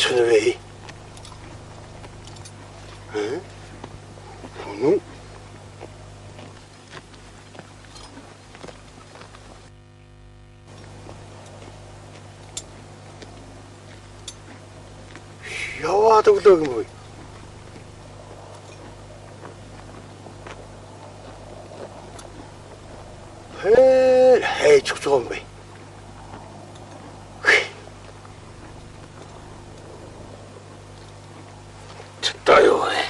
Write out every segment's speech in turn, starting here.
очно вэ? Хүн яваад өглөө юм уу? Хайж өгч байгаа юм бэ? Чатаа юу вэ?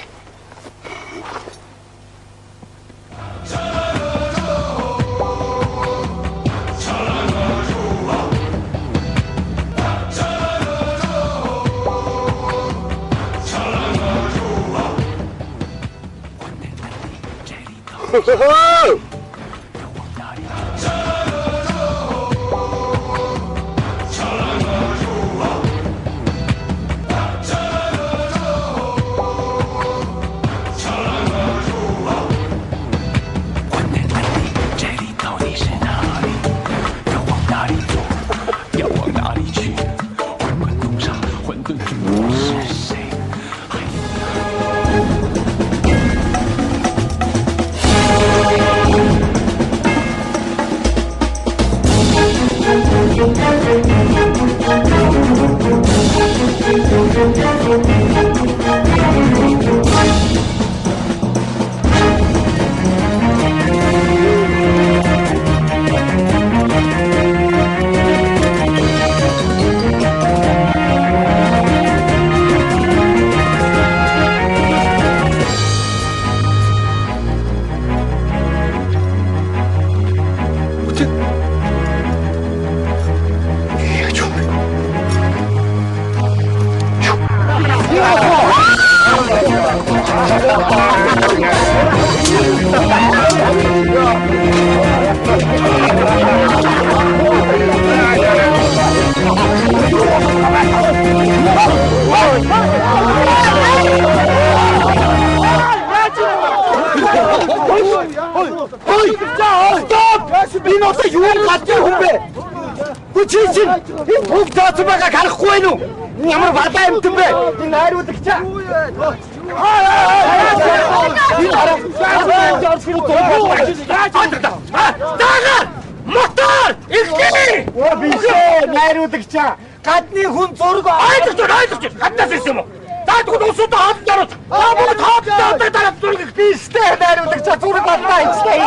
Гадны хүн зураг ойлгож гаднаас ирсэн юм уу? За тэгвэл усуудаа хаалт даруул. Хаалт дараа зураг биштэй найруулагч зураг батлаа ичтэй.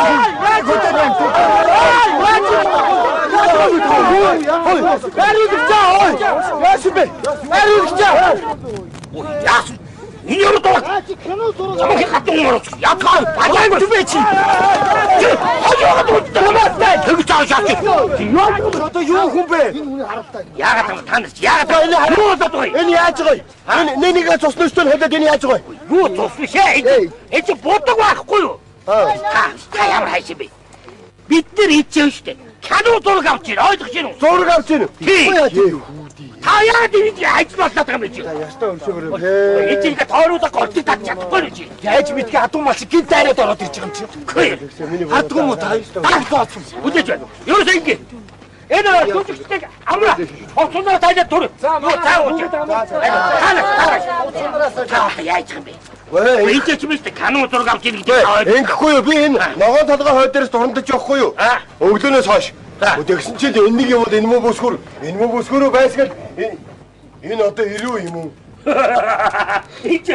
Хөтөр байна. Яасан бэ? Найруулагч. Яасан? Энэ юу доо? Кино зураг. Чамайг хатан морож. Ятгаа багайг түбэ чи. Хажуугаар дуудтаа. Тэгж аашаач. Одоо юу хүн бэ? Яагаад танаас яагаад энэ харуулаад бай. Энэ яаж байгаа? Нэнийг цусны өстөл хөдөөд энэ яаж байгаа? Юу цусны шээ? Энэ чи бодог байхгүй юу? Та ямар хайш бэ? Бид нар хийчихв штэ. Кино зураг авч ир ойлгож байна уу? Зураг авч ир. Тий. Та яагаад энийг ажиглуулаад байгаа юм бэ чи? Ястаа өршөөрөө. Эцэг тооруулах голтыг татж чадахгүй юу чи? Яаж мэдгээ адуу мал чи гинт дайраад ороод ирж байгаа юм чи? Хардгүй юм уу та? Тааглаасон. Үдээж байна. Ерөөсөө ингэ. Энэ түлхтэй амра. Хоцноо тайлаа түр. За ууч. Та яаж юм бэ? Энд ч мэт канон зураг авч ирэх гэдэг. Ингэхгүй юу? Би энэ ногоон толгой хойд дээрээс дурандаж явахгүй юу? Өглөөнөөс хойш. Тэгсэн чинь энэ нэг юм энэ муу бүсгөрөө байсгал энэ одоо ирүү юм уу? Энд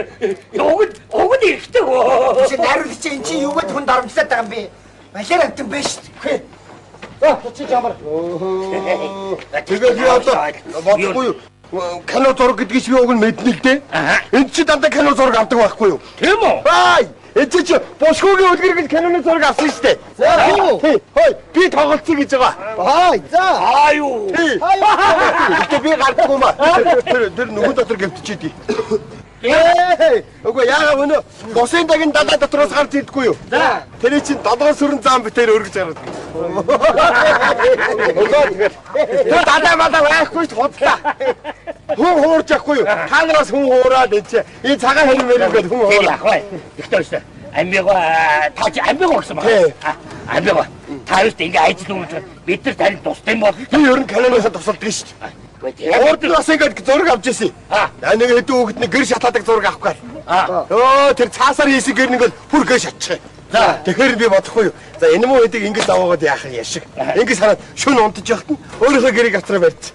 уг ихтэй гоо. Чи найруулагч энэ чи юуг хүн дарамтлаад байгаа юм бэ? Малаар амтан байна шүү дээ. За чи чамар. Тэгээд би одоо бодохгүй юу? Кино зураг гэдгийг чи уг нь мэднэ л дээ. Энд чи дандаа кино зураг авдаг байхгүй юу? Тийм үү? Бай! Эцэг чи бошгоогийн үлгэр гэж киноны зураг авсан шүү дээ. За юу? Хой, би тоглолцъё гэж байгаа. Бай. За. Аа юу? Гэтэ би гардаггүй маа. Тэр нүгэн дотор гэмтчихэд. Үгүй яагаад өнөө босын дагийн далаа дотроос гарч идэггүй юу? За. Тэр чинь долоон сүрэн зам битээр өргөж гараад. Тэр далаа малаа байхгүй ч худлаа. Хүн хуурж яахгүй юу? Та нараас хүн хуураад энэ энэ цагаан хэрэг мэрэг хүн хуураа. Ихтэй өшөө. Амбигаа таач амбигаа гэсэн байна. Амбигаа. Та хоёрт ингээ ажил үүж бид нар тань тустай юм бол. Би ер нь каналаас тусалдаг шүү дээ. Урд нь бас ингээд зураг авч ирсэн. Нэг хэдэн хүүхэд нэг гэр шатаадаг зураг авах гал. Өө тэр цаасаар хийсэн гэр нэг л бүр гэр шатчих. Тэгэхээр би бодохгүй юу. За энэ муу хэдийг ингэж аваагаад яах юм яшиг. Ингэж хараад шүн унтаж явахт нь өөрийнхөө гэрийг автраа барьц.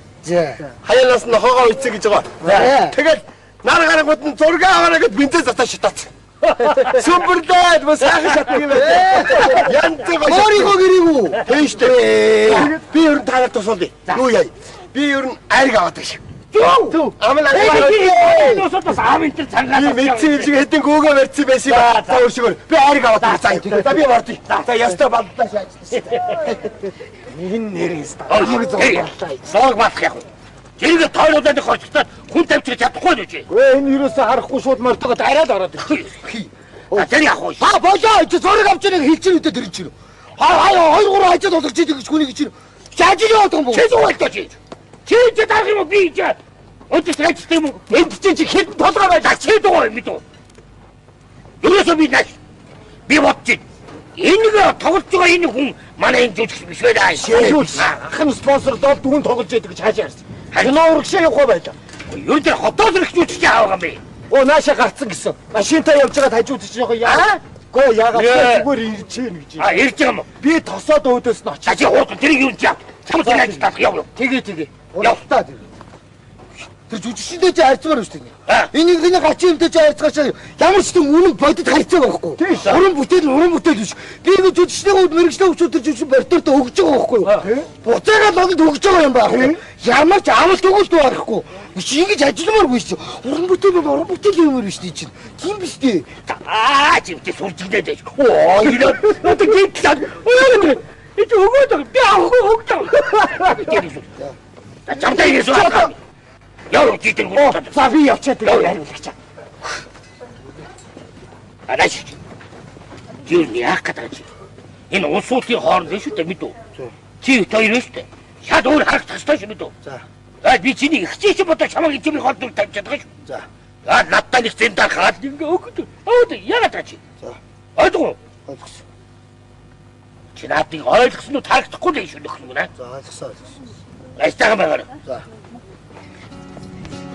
Хаянаас нь хогоо үйцээ гэж байгаа. Тэгэл нар гарангууд нь зураг аваараа гэд бинтээ затаа шатаац. Сүмбэрлээд бас сайхан шатдаг юм байна. Янз өөрийнхөө гэрийг үү? Тийм шүү дээ. Би ер нь танаар тусалдъя. Юу яа. Би ер нь айрыг аваад байгаа шиг. Зүг. Амлаа. Носоос аавынтер цангаас. Би мэдсэн шиг хэдэн гөөгөө барьсан байсан ба. За өөршгөр. Би айрыг аваад байгаа. За би мордъё. За ястаа балдлаа шаач. Энэ нэрээс таа. Зог батах яг. Тэрийг тойлуулаад хорчтаад хүн тавьчих чадахгүй л үгүй. Энэ юусаа харахгүй шууд мортогод арайд ороод ирчих. Тэр яг уу. Та болоо чи зураг авч байгааг хэлчихэн үдэ тэр чинь. Хоёр гурван хажууд олгож идэг гэж хүнийг чинь. Жааж яваад юм боо. Чи зүгэл чи. Чи таах юм би чи. Өдөр цагт юм. Энд чи хэд толгой байж чи дуу юм дүү. Юусаа би наш. Би бодчих. Энэ тоглож байгаа энэ хүн манай энэ жүжигч биш байлаа. Ахын спонсорлоод дүүн тоглож яадаг гэж хаашаа харсан. Хагнаа урагшаа явах байлаа. Юу тэр хотоос ирэх аваа юм бэ? Оо нааша гарцсан гэсэн. Машинтай явж байгаад хажууд чи яах яа? Гөө яагаад зүгээр ирж гин гэж. Ирж байгаа юм уу? Би тосоод өөдөөс нь очиж. Чи хурд тэрийг юу яа? Чамд яаж таах яв. Тэгээ. Явтаа тэр. Тэр жүжигчдээ чи хайрцгаар шүү дээ. Энийг гачин юмдээ чи хайрцгаач. Ямар ч юм үнэн бодит хайрцаг байхгүй. Уран бүтээл биш. Би энэ жүжигчдээ мэрэгчлээ өчөө тэр жүжиг бортортой өгж байгаа байхгүй юу? Буцаагаад логд өгж байгаа юм байна. Ямар ч амлт өгүүлт байхгүй. Ингэж ажилламааргүй шүү. Уран бүтээл юм биш тий чинь. Тийм биш дээ. Чимтэй сурчигдээд байж. Оо ирээд одоо гинтээ. Эч өгөөд би авахгүй өгдөө. Чамтай ирсэн аа. Яа житэр гоо. За би явчаад хариулагч. Араш. Юу яах гэдэг чи? Энэ улсуудын хооронд шүү дээ мэдүү. Чи хоёр шүү дээ. Шад өөр харах тастай шүү мэдүү. За би чиний ихчээч бодоо чамаг чимээ холд тавьж чаддаг шүү. За. Надтай нэг зэн дарахад ингээ өгдөө. Өөд яагаад тач? За. Ойлгоо. Ойлгосон. Чи наадыг ойлгосон уу тарагдахгүй л шүү нөх юм наа. За ойлгосон. Айстагаа байгаа. За.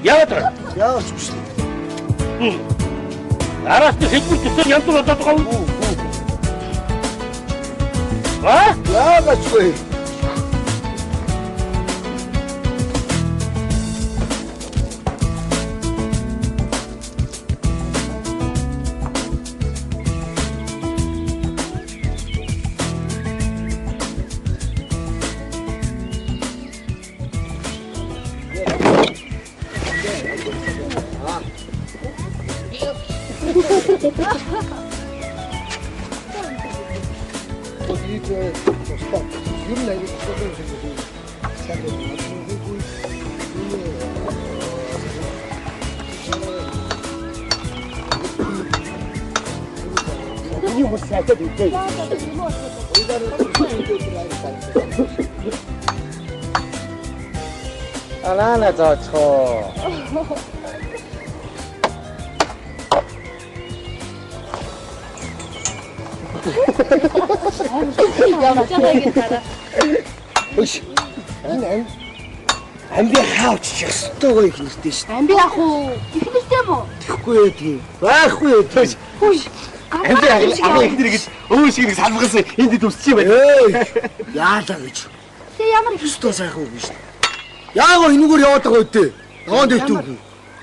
Яагаад? Яач биш. Араас нь хэлбэр төсөө янз бүр болоод байгаа уу? Яагаад вэ? Alana za cho. Амби хаач ёстойгоо их нэртэй шүү. Амби ах уу? Их нэртэй мө? Тэгэхгүй тийм. Байхгүй тийм. Хөөш. Амби ах их нэр гэж өө шиг нэг салбагсан энд төсч юм байна. Яалаа гэж. Тэ ямар их өстөө сайхан үг шүү. Яагаа энэгээр яваад байгаа үдээ. Ногоон дэвтүү.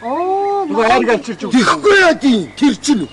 Оо. Нөгөө хайр ганчирч. Тэгэхгүй яа тийм. Тэр чинь.